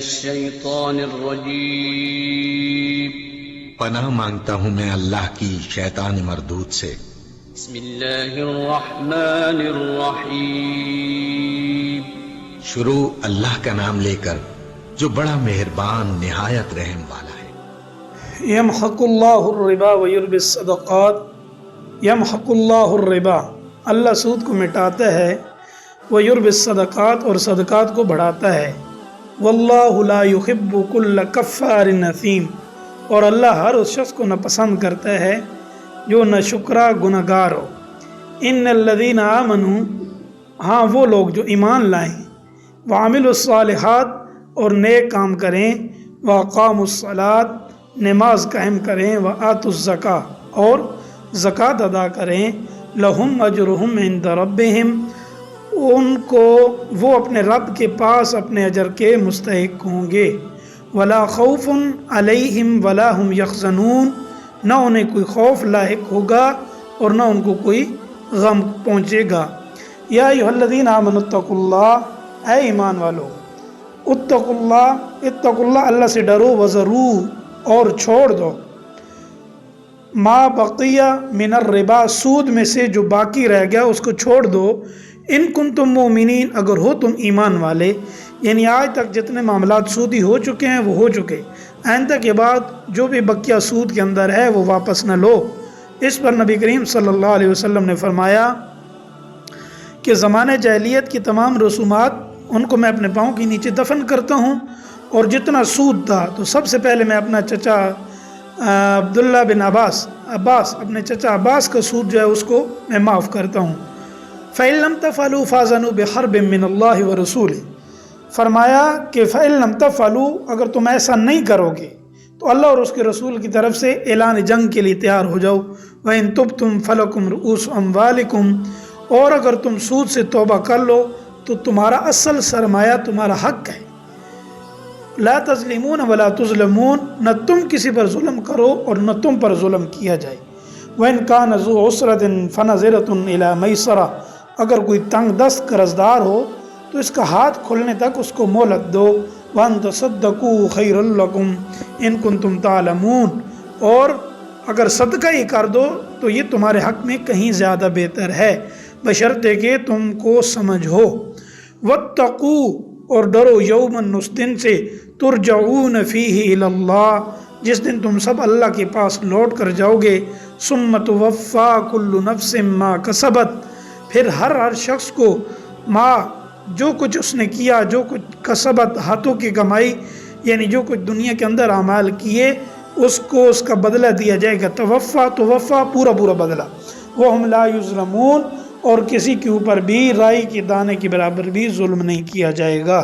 الشيطان الرجيم پناہ مانگتا ہوں میں اللہ کی شیطان مردود سے۔ بسم اللہ الرحمن الرحیم شروع اللہ کا نام لے کر جو بڑا مہربان نہایت رحم والا ہے۔ یمحق اللہ الربا ویربی الصدقات، یمحق اللہ الربا، اللہ سود کو مٹاتا ہے، ویربی الصدقات، اور صدقات کو بڑھاتا ہے، واللہ لا یحب کل کفار اثیم، اور اللہ ہر اس شخص کو ناپسند کرتا ہے جو نہ شکرا گنہگار ہو۔ ان الذین آمنوا، ہاں وہ لوگ جو ایمان لائیں، وعملوا الصالحات، اور نیک کام کریں، واقاموا الصلاۃ، نماز قائم کریں، وآتوا الزکاۃ، اور زکوٰۃ ادا کریں، لہم اجرہم عند ربہم، ان کو وہ اپنے رب کے پاس اپنے اجر کے مستحق ہوں گے، ولا خوف علیہم ولا ہم یحزنون، نہ انہیں کوئی خوف لاحق ہوگا اور نہ ان کو کوئی غم پہنچے گا۔ یا ایھا الذین آمنوا اتقوا اللہ، اے ایمان والو، اتقوا اللہ، اللہ سے ڈرو، وذروا، اور چھوڑ دو، ما بقیہ من الربا، سود میں سے جو باقی رہ گیا اس کو چھوڑ دو، ان کنتم مومنین، اگر ہو تم ایمان والے، یعنی آج تک جتنے معاملات سودی ہو چکے ہیں وہ ہو چکے، آئندہ کے بعد جو بھی بقیہ سود کے اندر ہے وہ واپس نہ لو۔ اس پر نبی کریم صلی اللہ علیہ وسلم نے فرمایا کہ زمانہ جاہلیت کی تمام رسومات ان کو میں اپنے پاؤں کے نیچے دفن کرتا ہوں، اور جتنا سود تھا تو سب سے پہلے میں اپنا چچا عبداللہ بن عباس، اپنے چچا عباس کا سود جو ہے اس کو میں معاف کرتا ہوں۔ فَإِن لَمْ تَفْعَلُوا فَأْذَنُوا بِحَرْبٍ مِّنَ اللَّهِ وَرَسُولِهِ، فرمایا کہ فَإِن لَمْ تَفْعَلُوا، اگر تم ایسا نہیں کرو گے تو اللہ اور اس کے رسول کی طرف سے اعلان جنگ کے لیے تیار ہو جاؤ۔ وَإِن تُبْتُمْ فَلَكُمْ رُءُوسُ أَمْوَالِكُمْ، اور اگر تم سود سے توبہ کر لو تو تمہارا اصل سرمایہ تمہارا حق ہے۔ لا تظلمون ولا تظلمون، نہ تم کسی پر ظلم کرو اور نہ تم پر ظلم کیا جائے۔ وَإِن كَانَ ذُو عُسْرَةٍ فَنَظِرَةٌ إِلَى مَيْسَرَةٍ، اگر کوئی تنگ دست قرضدار ہو تو اس کا ہاتھ کھلنے تک اس کو مہلت دو۔ وَأَن تَصَدَّقُوا خَيْرٌ لَكُمْ إِن كُنتُمْ تَعْلَمُونَ، اور اگر صدقہ ہی کر دو تو یہ تمہارے حق میں کہیں زیادہ بہتر ہے، بشرطے کہ تم کو سمجھ ہو۔ وَاتَّقُوا، اور ڈرو، یوماً، اس دن سے، ترجعون فیہ الی اللہ، جس دن تم سب اللہ کے پاس لوٹ کر جاؤ گے۔ ثم توفی کل نفس ما کسبت، پھر ہر شخص کو جو کچھ اس نے کیا، جو کچھ کسبت، ہاتھوں کی کمائی، یعنی جو کچھ دنیا کے اندر اعمال کیے اس کو اس کا بدلہ دیا جائے گا۔ توفی پورا بدلہ۔ وہم لا یظلمون، اور کسی کے اوپر بھی رائی کے دانے کے برابر بھی ظلم نہیں کیا جائے گا۔